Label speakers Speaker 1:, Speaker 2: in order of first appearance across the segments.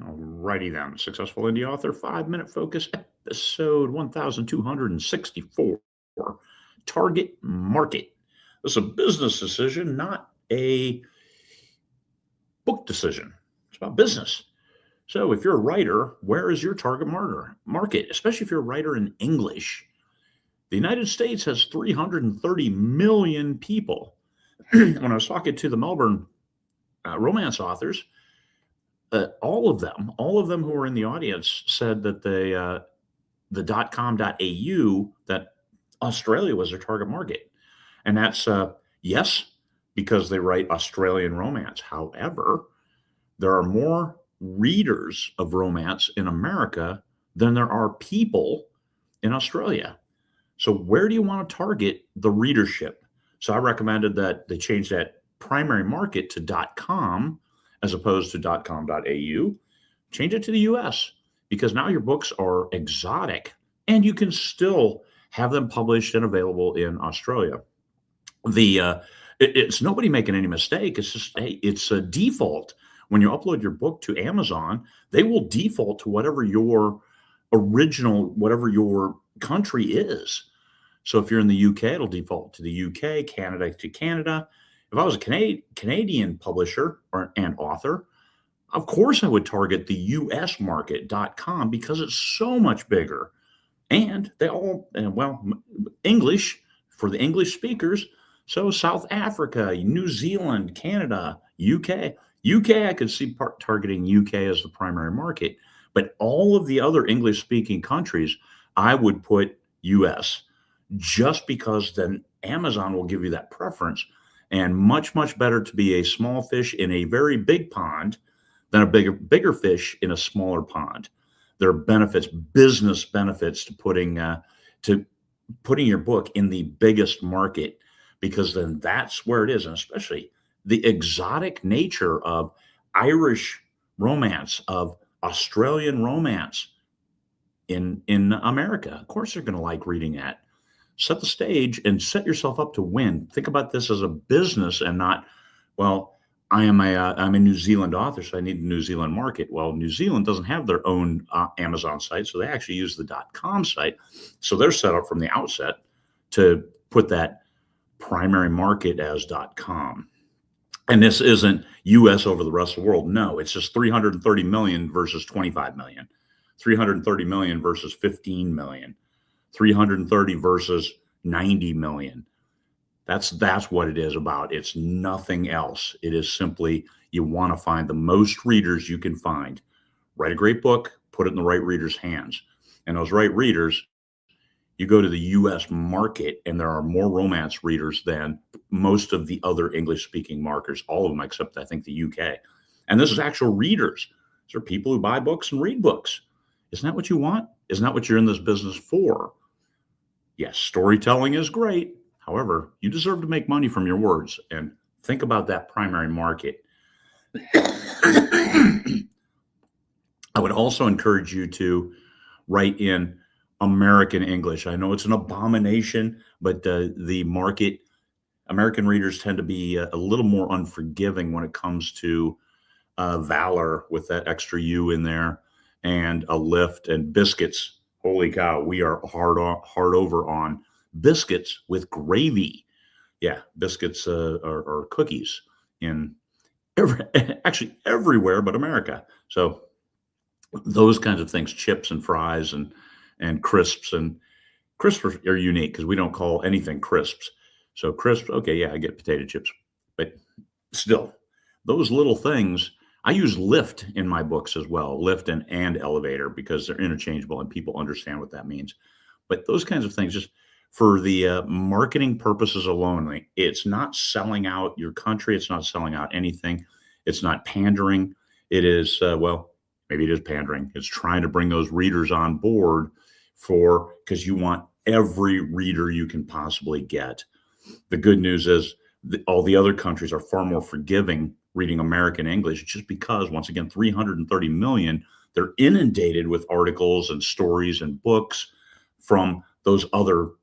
Speaker 1: Alrighty then. Successful Indie Author 5 Minute Focus, episode 1264. Target market. This is a business decision, not a book decision. It's about business. So if you're a writer, where is your target market? Especially if you're a writer in English. The United States has 330 million people. When I was talking to the Melbourne romance authors, all of them who were in the audience said that the .com.au, that Australia was their target market, and that's yes, because they write Australian romance. However, there are more readers of romance in America than there are people in Australia. So where do you want to target the readership? So I recommended that they change that primary market to .com as opposed to .com.au. Change it to the US, because now your books are exotic and you can still have them published and available in Australia. It's nobody making any mistake. It's just, hey, it's a default. When you upload your book to Amazon, they will default to whatever your country is. So if you're in the UK, it'll default to the UK, Canada to Canada. If I was a Canadian publisher and author, of course I would target the US market.com, because it's so much bigger. And they all, English for the English speakers. So South Africa, New Zealand, Canada, UK. I could see targeting UK as the primary market, but all of the other English speaking countries, I would put US, just because then Amazon will give you that preference. And much, much better to be a small fish in a very big pond than a bigger fish in a smaller pond. There are benefits, business benefits to putting your book in the biggest market, because then that's where it is. And especially the exotic nature of Irish romance, of Australian romance in America. Of course, they're going to like reading that. Set the stage and set yourself up to win. Think about this as a business and not, well, I'm a New Zealand author, so I need the New Zealand market. Well, New Zealand doesn't have their own Amazon site, so they actually use the .com site. So they're set up from the outset to put that primary market as .com. And this isn't US over the rest of the world. No, it's just 330 million versus 25 million, 330 million versus 15 million. 330 versus 90 million. That's what it is about. It's nothing else. It is simply, you want to find the most readers you can find. Write a great book, put it in the right readers' hands. And those right readers, you go to the US market, and there are more romance readers than most of the other English-speaking markets, all of them except I think the UK. And this is actual readers. These are people who buy books and read books. Isn't that what you want? Isn't that what you're in this business for? Yes, storytelling is great. However, you deserve to make money from your words, and think about that primary market. I would also encourage you to write in American English. I know it's an abomination, but the market, American readers tend to be a little more unforgiving when it comes to valor, with that extra U in there, and a lift and biscuits. Holy cow, we are hard over on biscuits with gravy. Yeah, biscuits are cookies in actually everywhere but America. So those kinds of things, chips and fries and crisps. And crisps are unique because we don't call anything crisps. So crisps, okay, yeah, I get potato chips. But still, those little things, I use lift in my books as well, lift and elevator, because they're interchangeable and people understand what that means. But those kinds of things, just for the marketing purposes alone, it's not selling out your country. It's not selling out anything. It's not pandering. It is, maybe it is pandering. It's trying to bring those readers on board, because you want every reader you can possibly get. The good news is all the other countries are far more forgiving reading American English, just because, once again, 330 million, they're inundated with articles and stories and books from those other,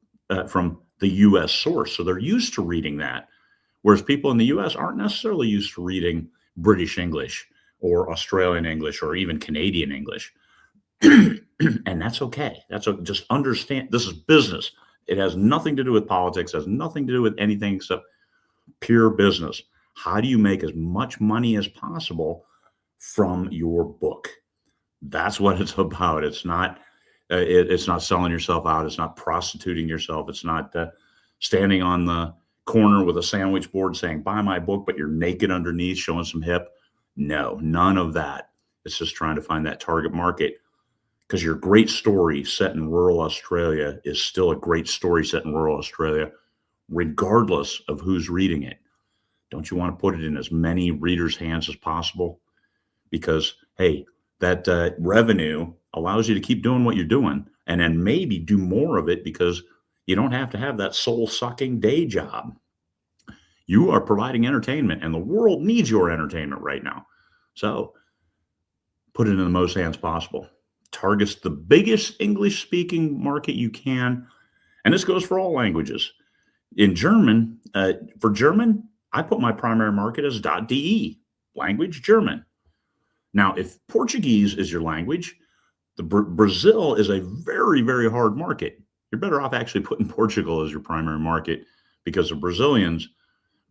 Speaker 1: from the US source. So they're used to reading that. Whereas people in the US aren't necessarily used to reading British English. or Australian English or even Canadian English. And that's okay. Just understand this is business. It has nothing to do with politics, has nothing to do with anything except pure business. How do you make as much money as possible from your book? That's what it's about. It's not selling yourself out. It's not prostituting yourself. It's not standing on the corner with a sandwich board saying, buy my book, but you're naked underneath showing some hip. No, none of that. It's just trying to find that target market, because your great story set in rural Australia is still a great story set in rural Australia, regardless of who's reading it. Don't you want to put it in as many readers' hands as possible? Because, hey, that revenue allows you to keep doing what you're doing, and then maybe do more of it, because you don't have to have that soul-sucking day job. You are providing entertainment, and the world needs your entertainment right now. So put it in the most hands possible. Targets the biggest English-speaking market you can, and this goes for all languages. In German, for German, I put my primary market as .de, language German. Now, if Portuguese is your language, Brazil is a very, very hard market. You're better off actually putting Portugal as your primary market, because the Brazilians,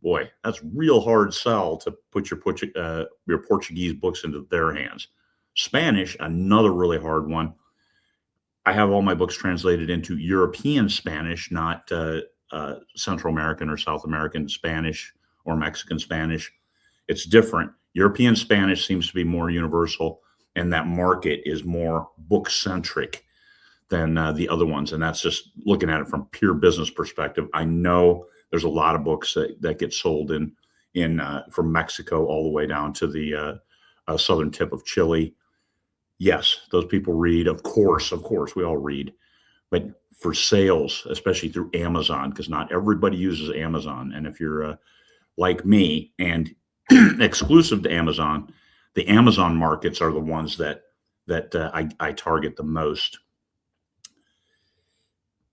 Speaker 1: boy, that's real hard sell to put your Portuguese books into their hands. Spanish, another really hard one. I have all my books translated into European Spanish, not Central American or South American Spanish or Mexican Spanish. It's different. European Spanish seems to be more universal, and that market is more book-centric than the other ones. And that's just looking at it from pure business perspective. I know there's a lot of books that get sold from Mexico all the way down to the southern tip of Chile. Yes, those people read. Of course, we all read. But for sales, especially through Amazon, because not everybody uses Amazon. And if you're like me and exclusive to Amazon, the Amazon markets are the ones that I target the most.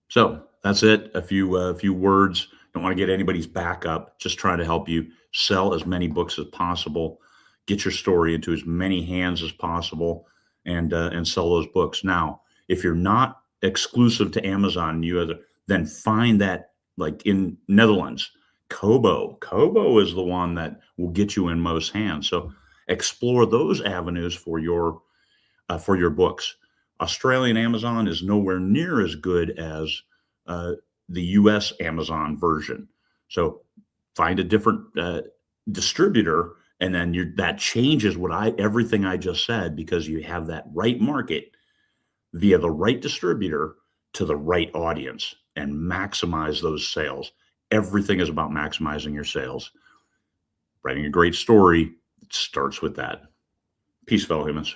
Speaker 1: So that's it. A few words. Don't want to get anybody's back up. Just trying to help you sell as many books as possible, get your story into as many hands as possible, and sell those books. Now, if you're not exclusive to Amazon, then find that, like in Netherlands, Kobo. Kobo is the one that will get you in most hands. So explore those avenues for your books. Australian Amazon is nowhere near as good as the U.S. Amazon version. So find a different distributor, and then that changes everything I just said, because you have that right market via the right distributor to the right audience, and maximize those sales. Everything is about maximizing your sales. Writing a great story starts with that. Peace, fellow humans.